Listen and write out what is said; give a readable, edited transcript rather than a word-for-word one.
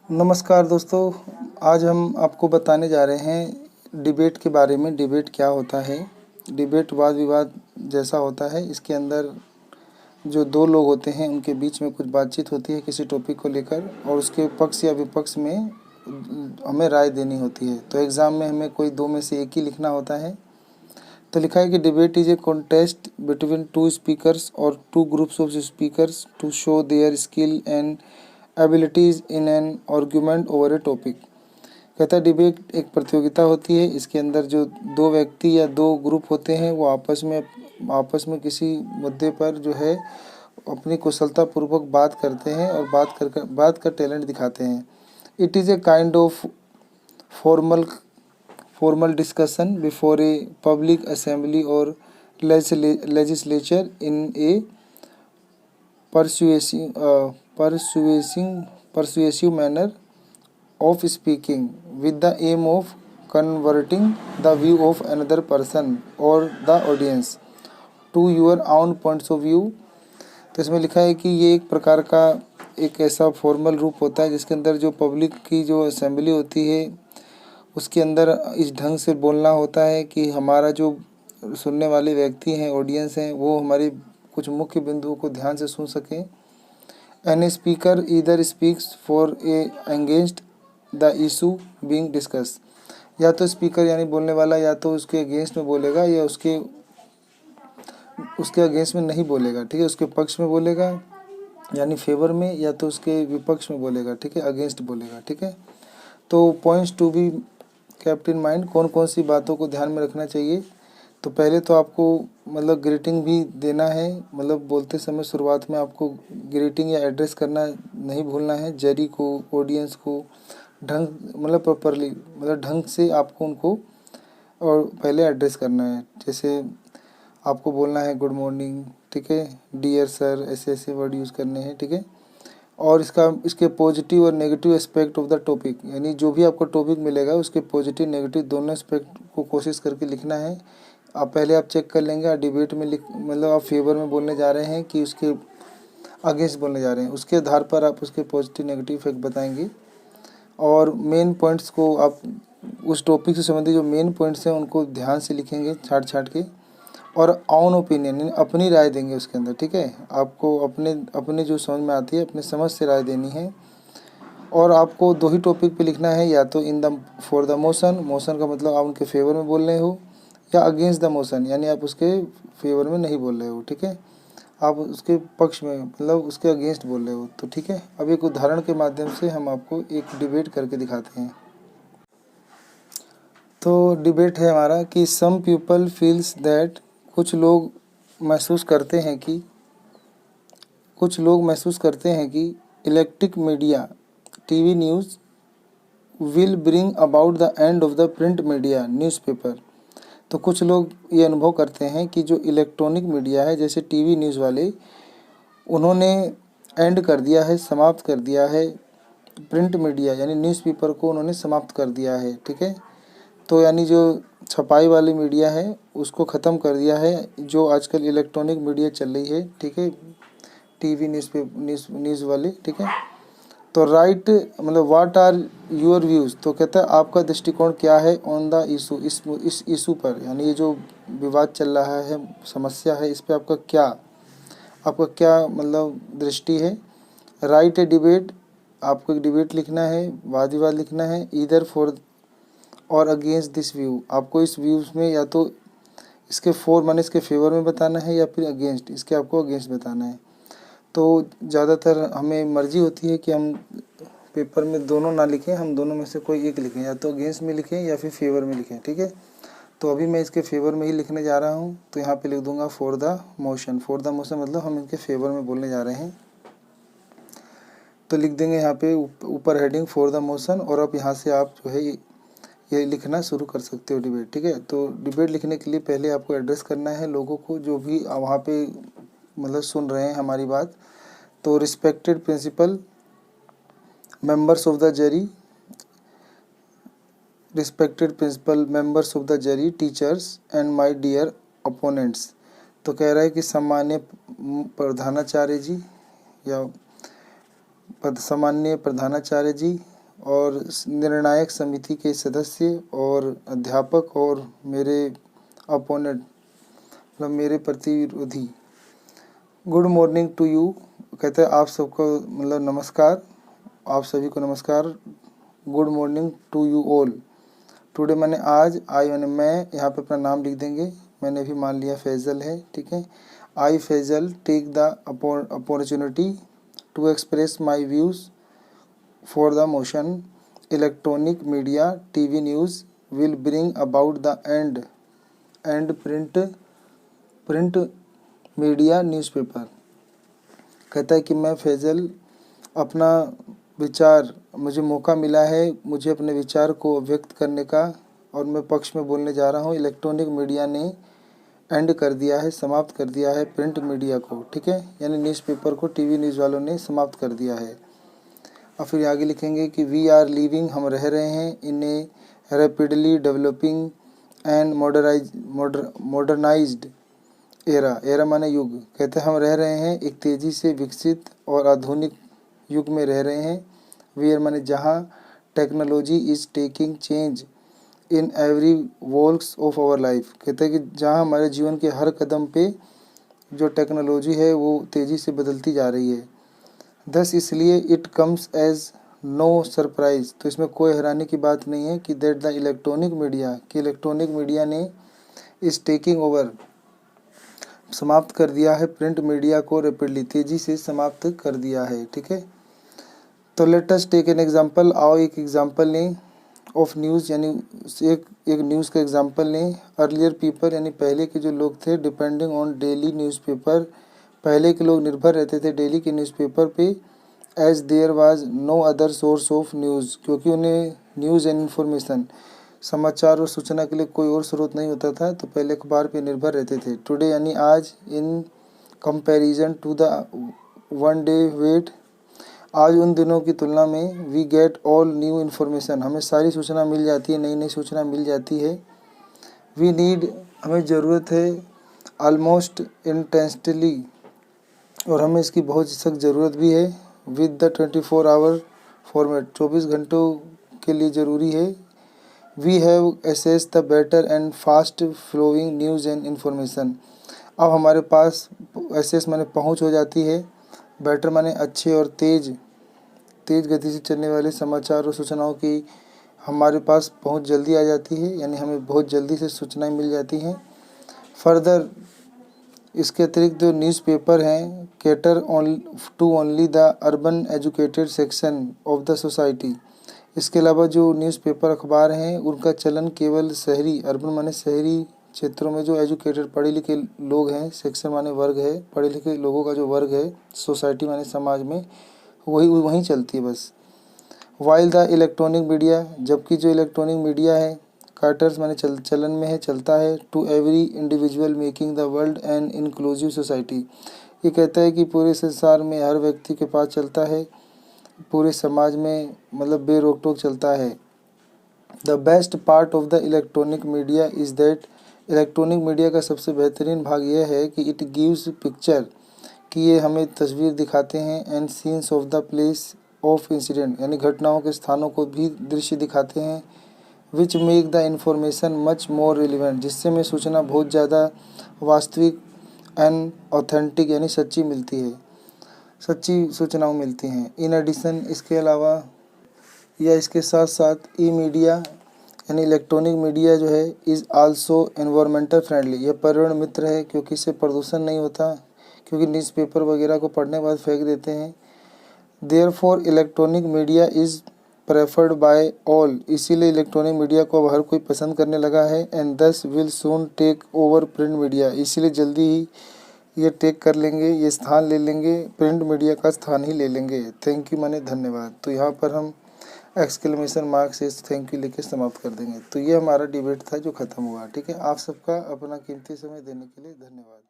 नमस्कार दोस्तों, आज हम आपको बताने जा रहे हैं डिबेट के बारे में। डिबेट क्या होता है? डिबेट वाद विवाद जैसा होता है। इसके अंदर जो दो लोग होते हैं उनके बीच में कुछ बातचीत होती है किसी टॉपिक को लेकर, और उसके पक्ष या विपक्ष में हमें राय देनी होती है। तो एग्ज़ाम में हमें कोई दो में से एक ही लिखना होता है। तो लिखा है कि debate is a contest between two speakers और two groups of speakers to show their skill and abilities in an argument over a topic. कहता है डिबेट एक प्रतियोगिता होती है। इसके अंदर जो दो व्यक्ति या दो ग्रुप होते हैं वो आपस में किसी मुद्दे पर जो है अपनी कुशलता पूर्वक बात करते हैं और बात का टैलेंट दिखाते हैं। It is a kind of formal formal discussion before a public assembly or legislature in a persuasive manner of speaking with the aim of converting the view of another person or the audience to your own points of view। तो इसमें लिखा है कि ये एक प्रकार का एक ऐसा फॉर्मल रूप होता है जिसके अंदर जो पब्लिक की जो असेंबली होती है उसके अंदर इस ढंग से बोलना होता है कि हमारा जो सुनने वाले व्यक्ति हैं, ऑडियंस हैं, वो हमारी कुछ मुख्य बिंदुओं को ध्यान से सुन सकें। An speaker either speaks for a against the issue being discuss. या तो स्पीकर यानी बोलने वाला या तो उसके अगेंस्ट में बोलेगा या उसके अगेंस्ट में नहीं बोलेगा, ठीक है। उसके पक्ष में बोलेगा यानी फेवर में, या तो उसके विपक्ष में बोलेगा, ठीक है, अगेंस्ट बोलेगा, ठीक है। तो points to be kept in mind, कौन कौन सी बातों को ध्यान में रखना चाहिए। तो पहले तो आपको मतलब ग्रीटिंग भी देना है, मतलब बोलते समय शुरुआत में आपको ग्रीटिंग या एड्रेस करना नहीं भूलना है। जरी को, ऑडियंस को ढंग मतलब प्रॉपरली मतलब ढंग से आपको उनको और पहले एड्रेस करना है। जैसे आपको बोलना है गुड मॉर्निंग, ठीक है, डियर सर, ऐसे ऐसे वर्ड यूज़ करने हैं, ठीक है। और इसके पॉजिटिव और negative aspect of the topic, यानी जो भी आपको टॉपिक मिलेगा उसके पॉजिटिव नेगेटिव दोनों एस्पेक्ट को कोशिश करके लिखना है। आप चेक कर लेंगे डिबेट में मतलब आप फेवर में बोलने जा रहे हैं कि उसके अगेंस्ट बोलने जा रहे हैं, उसके आधार पर आप उसके पॉजिटिव नेगेटिव इफेक्ट बताएंगे। और मेन पॉइंट्स को आप उस टॉपिक से संबंधित जो मेन पॉइंट्स हैं उनको ध्यान से लिखेंगे छाट छाट के, और ऑन ओपिनियन यानी अपनी राय देंगे उसके अंदर, ठीक है। आपको अपने जो समझ में आती है अपने समझ से राय देनी है। और आपको दो ही टॉपिक पे लिखना है, या तो in the for the motion, motion का मतलब आप उनके फेवर में बोल रहे हो, या अगेंस्ट द मोशन यानी आप उसके फेवर में नहीं बोल रहे हो, ठीक है, आप उसके पक्ष में मतलब उसके अगेंस्ट बोल रहे हो, तो ठीक है। अब एक उदाहरण के माध्यम से हम आपको एक डिबेट करके दिखाते हैं। तो डिबेट है हमारा कि सम पीपल फील्स दैट, कुछ लोग महसूस करते हैं कि electric media TV news will bring about the end of the print media newspaper. तो कुछ लोग ये अनुभव करते हैं कि जो इलेक्ट्रॉनिक मीडिया है जैसे टीवी न्यूज़ वाले, उन्होंने एंड कर दिया है, समाप्त कर दिया है प्रिंट मीडिया यानी न्यूज़पेपर को उन्होंने समाप्त कर दिया है, ठीक है। तो यानी जो छपाई वाली मीडिया है उसको ख़त्म कर दिया है, जो आजकल इलेक्ट्रॉनिक मीडिया चल रही है, ठीक है, टीवी न्यूज़ वाली, ठीक है। तो राइट मतलब व्हाट आर योर व्यूज़, तो कहता है आपका दृष्टिकोण क्या है ऑन द इशू, इस इशू पर, यानी ये जो विवाद चल रहा है, समस्या है, इस पर आपका क्या मतलब दृष्टि है। राइट ए डिबेट, आपको एक डिबेट लिखना है, वाद विवाद लिखना है। ईदर फॉर और अगेंस्ट दिस व्यू, आपको इस व्यूज़ में या तो इसके फॉर माने इसके फेवर में बताना है या फिर अगेंस्ट, इसके आपको अगेंस्ट बताना है। तो ज़्यादातर हमें मर्जी होती है कि हम पेपर में दोनों ना लिखें, हम दोनों में से कोई एक लिखें, या तो अगेंस्ट में लिखें या फिर फेवर में लिखें, ठीक है। तो अभी मैं इसके फेवर में ही लिखने जा रहा हूँ, तो यहाँ पे लिख दूंगा for the motion. For the motion मतलब हम इनके फेवर में बोलने जा रहे हैं, तो लिख देंगे यहाँ पे ऊपर हेडिंग फॉर द मोशन, और अब यहाँ से आप जो है ये लिखना शुरू कर सकते हो डिबेट, ठीक है। तो डिबेट लिखने के लिए पहले आपको एड्रेस करना है लोगों को जो भी वहाँ पे मतलब सुन रहे हैं हमारी बात। तो respected principal members of the jury, teachers and my dear opponents. तो कह रहा है कि सामान्य प्रधानाचार्य जी, और निर्णायक समिति के सदस्य और अध्यापक और मेरे अपोनेंट मतलब मेरे प्रतिरोधी, गुड मॉर्निंग टू यू। कहते हैं आप सबको मतलब नमस्कार, आप सभी को नमस्कार। Good morning to you all. Today माने आज, आई माने मैं, यहाँ पे अपना नाम लिख देंगे। मैंने भी मान लिया फैजल है, ठीक है। I Faizal take the opportunity to express my views for the motion electronic media TV news will bring about the end print media newspaper. कहता है कि मैं फैजल अपना विचार, मुझे मौका मिला है मुझे अपने विचार को व्यक्त करने का, और मैं पक्ष में बोलने जा रहा हूँ। इलेक्ट्रॉनिक मीडिया ने एंड कर दिया है, समाप्त कर दिया है प्रिंट मीडिया को, ठीक है, यानी न्यूज़पेपर को टीवी न्यूज़ वालों ने समाप्त कर दिया है। और फिर आगे लिखेंगे कि वी आर लिविंग, हम रह रहे हैं, in a rapidly developing and modernised era माने युग। कहते हैं हम रह रहे हैं एक तेज़ी से विकसित और आधुनिक युग में रह रहे हैं। वेयर माने जहाँ technology is taking change in every walks of our life. कहते हैं कि जहाँ हमारे जीवन के हर कदम पे जो टेक्नोलॉजी है वो तेज़ी से बदलती जा रही है। दस इसलिए it comes as no surprise, तो इसमें कोई हैरानी की बात नहीं है कि दैट द इलेक्ट्रॉनिक मीडिया ने इस टेकिंग ओवर, समाप्त कर दिया है प्रिंट मीडिया को रैपिडली, तेज़ी से समाप्त कर दिया है, ठीक है। तो let us take an example, आओ एक एग्जांपल लें ऑफ न्यूज़, यानी एक न्यूज़ का एग्जांपल लें। अर्लियर पीपल यानी पहले के जो लोग थे, डिपेंडिंग ऑन डेली न्यूज़पेपर, पहले के लोग निर्भर रहते थे डेली के न्यूज़पेपर पे, as there was no other source of news, क्योंकि उन्हें न्यूज़ एंड इन्फॉर्मेशन, समाचार और सूचना के लिए कोई और स्रोत नहीं होता था, तो पहले अखबार पे निर्भर रहते थे। टुडे यानी आज, in comparison to the one day wait, आज उन दिनों की तुलना में, we get all new information, हमें सारी सूचना मिल जाती है, नई नई सूचना मिल जाती है। वी नीड, हमें ज़रूरत है, ऑलमोस्ट इंटेंसली, और हमें इसकी बहुत सख्त ज़रूरत भी है। विद द 24 आवर फॉर्मेट, 24 घंटों के लिए ज़रूरी है। We have access the better and fast flowing news and information, अब हमारे पास एसेस माने पहुंच हो जाती है, बेटर माने अच्छे और तेज़ गति से चलने वाले समाचार और सूचनाओं की हमारे पास पहुंच जल्दी आ जाती है, यानी हमें बहुत जल्दी से सूचनाएं मिल जाती हैं। फर्दर, इसके अतिरिक्त जो न्यूज़पेपर हैं, cater to only the urban educated section of the society, इसके अलावा जो न्यूज़पेपर अखबार हैं उनका चलन केवल शहरी, अर्बन माने शहरी क्षेत्रों में जो एजुकेटेड पढ़े लिखे लोग हैं, सेक्शन माने वर्ग है, पढ़े लिखे लोगों का जो वर्ग है, सोसाइटी माने समाज में, वहीं चलती है बस। वाइल द इलेक्ट्रॉनिक मीडिया, जबकि जो इलेक्ट्रॉनिक मीडिया है, कार्टर्स माने चलन में है, चलता है, to every individual making the world an inclusive society, ये कहता है कि पूरे संसार में हर व्यक्ति के पास चलता है, पूरे समाज में मतलब बेरोक टोक चलता है। The best part of the electronic media is that, electronic media का सबसे बेहतरीन भाग यह है कि इट गिव्स पिक्चर, कि ये हमें तस्वीर दिखाते हैं, and scenes of the place of incident, यानी घटनाओं के स्थानों को भी दृश्य दिखाते हैं, which make the information much more relevant, जिससे हमें सूचना बहुत ज़्यादा वास्तविक एंड ऑथेंटिक यानी सच्ची मिलती है, सच्ची सूचनाओं मिलती हैं। इन एडिशन, इसके अलावा या इसके साथ साथ ई मीडिया यानी इलेक्ट्रॉनिक मीडिया जो है, इज़ आल्सो एनवायरमेंटल फ्रेंडली, यह पर्यावरण मित्र है क्योंकि इससे प्रदूषण नहीं होता, क्योंकि न्यूज़पेपर वगैरह को पढ़ने के बाद फेंक देते हैं। Therefore electronic media is preferred bye all, इसीलिए इलेक्ट्रॉनिक मीडिया को अब हर कोई पसंद करने लगा है। And this will soon take over print media, इसीलिए जल्दी ही ये टेक कर लेंगे, ये स्थान ले लेंगे, प्रिंट मीडिया का स्थान ही ले लेंगे। थैंक यू माने धन्यवाद, तो यहाँ पर हम एक्सक्लेमेशन मार्क से थैंक यू लेके समाप्त कर देंगे। तो ये हमारा डिबेट था जो ख़त्म हुआ, ठीक है। आप सबका अपना कीमती समय देने के लिए धन्यवाद।